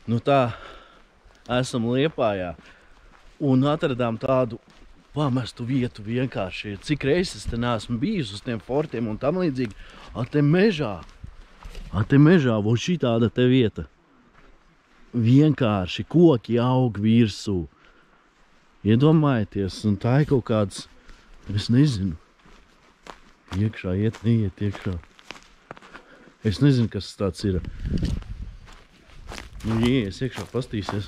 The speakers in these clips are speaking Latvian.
Nu tā, esam Liepājā un atradām tādu pamestu vietu vienkārši. Cik reizes te neesmu bijis uz tiem fortiem un tam līdzīgi. A te mežā, vo šī tāda te vieta. Vienkārši koki aug virsū. Iedomājieties, un tā ir kaut kāds, es nezinu, iekšā iet, neiet iekšā. Es nezinu, kas tāds ir. Nu, ieies iekšā, pastīsies.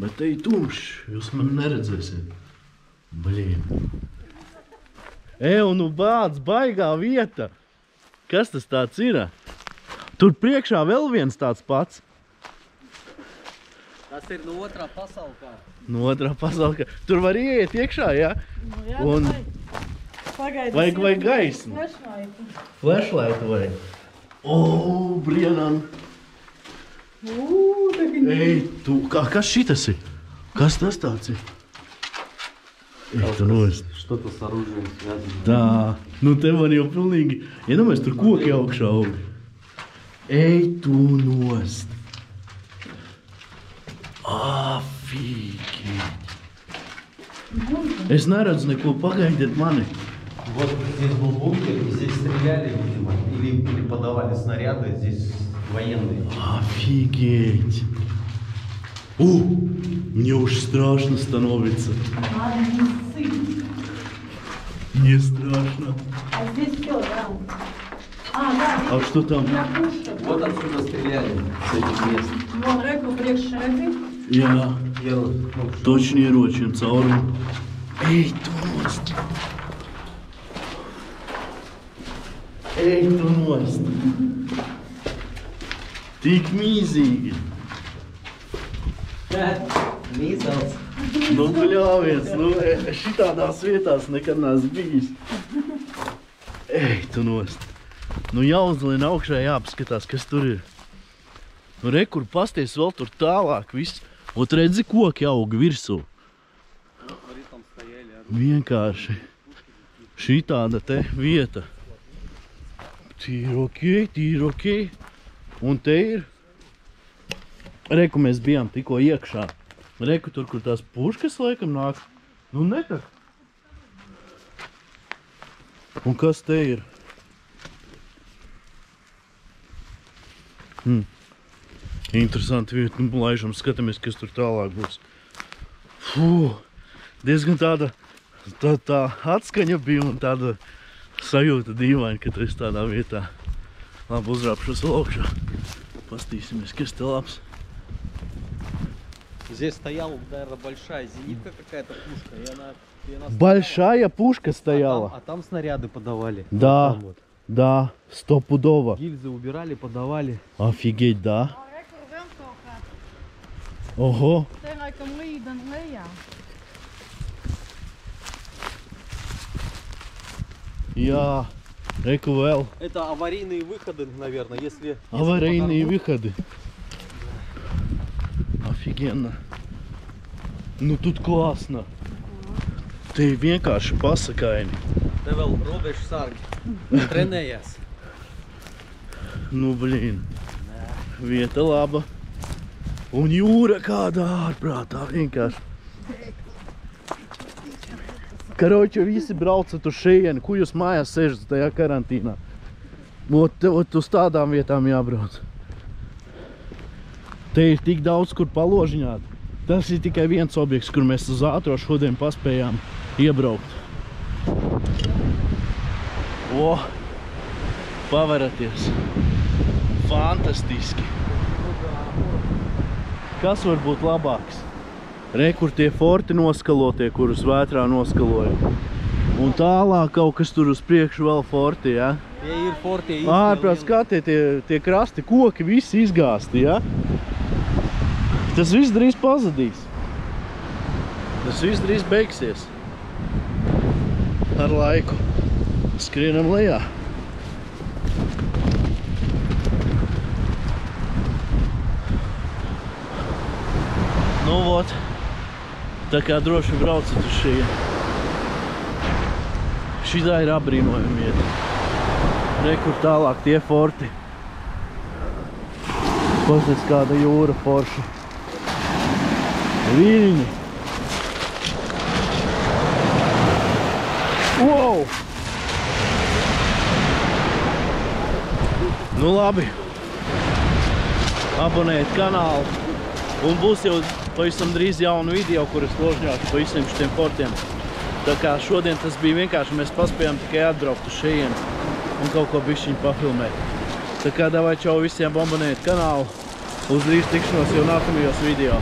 Bet te ir tumšs, jūs mani neredzēsiet. Blīn. Nu bāc, baigā vieta. Kas tas tāds ir? Tur priekšā vēl viens tāds pats. Tas ir no otrā pasaulkā. No otrā pasaulkā. Tur var ieiet iekšā, jā? Nu, jā, Un vajag gaismu. Flashlightu vajag. Brienam. Ej, tu, kas šitas ir? Kas tas tāds ir? Ej, tu nost. Что-то с оружием связано. Tā, nu te man jau pilnīgi, iedomājies, tur koki augšā aug. Ej, tu nost. Fīgi. Es neredzu neko, pagaidiet mani. Вот здесь был бункер, и здесь стреляли, видимо, или подавали снаряды, здесь военные. Офигеть. Мне уж страшно становится. Не страшно. А здесь все, да. Да. А что там? Вот отсюда стреляли, с этих мест. Вон реку приekšredi. Jā, točni ieročiem caurumu. Ej, tu nost! Ej, tu nost! Tik mīzīgi! Mīzels. Nu, bļāviens, nu, šitādās vietās nekad neesmu bijis. Ej, tu nost! Nu, jāuzlina augšā, jāapskatās, kas tur ir. Nu, kur pasties vēl tur tālāk viss. Ot redzi, koki aug virsū. Vienkārši šī tāda te vieta. Tīri ok. Un te ir. Reku mēs bijām tikko iekšā. Reku tur, kur tās puškas laikam nāk. Nu netak. Un kas te ir? Interesanti vieta, nu laižam, skatāmies, kas tur tālāk būs. Diezgan tāda atskaņa bija un tāda sajūta dīvaina, ka tu esi tādā vietā. Labi, uzrāpšos vēl augšā. Pastīsimies, kas te labs. Здесь стояла, наверное, большая зенитка какая-то пушка. И она Большая пушка стояла. А там снаряды подавали. Да, Вот. да, стопудово. Гильзы убирали, подавали. Офигеть, да. Ого. Jā, reku vēl. Это аварийные выходы, наверное, если... Аварийные выходы. Офигенно. Nu, тут классно. Te vienkārši pasakaini. Te vēl robežu sargi trenējies. Nu, blīn. Vieta laba. Un jūra kādā ārprātā vienkārši. Karoči, visi braucat uz šejieni. Ko jūs mājās sežat tajā karantīnā? Ot uz tādām vietām jābrauc. Te ir tik daudz, kur paložiņāt. Tas ir tikai viens objekts, kur mēs uz ātro šodien paspējām iebraukt. Paveraties. Fantastiski. Kas var būt labāks? Kur tie forti noskalotie, kurus vētrā noskaloja. Un tālāk kaut kas tur uz priekšu vēl forti, ja? Tie ir forti. Ārprāt, skatie tie krasti, koki visi izgāsti, ja? Tas viss drīz pazudīs. Tas viss drīz beigsies. Ar laiku. Skrienam lejā. Nu, vot. Tā kā droši braucat uz šeit. Šitā ir apbrīnojuma vieta. Kur tālāk tie forti. Pasties kāda jūra forša. Viļņi. Wow! Nu labi. Abonējiet kanālu. Un būs jau pavisam drīz jaunu video, kur es ložņāšu pa visiem šitiem fortiem. Tā kā šodien tas bija vienkārši, mēs paspējām tikai atbraukt uz šejienu un kaut ko bišķiņu pafilmēt. Tā kā davai čau visiem, abonējiet kanālu. Uz drīz tikšanos jau nākamajos video.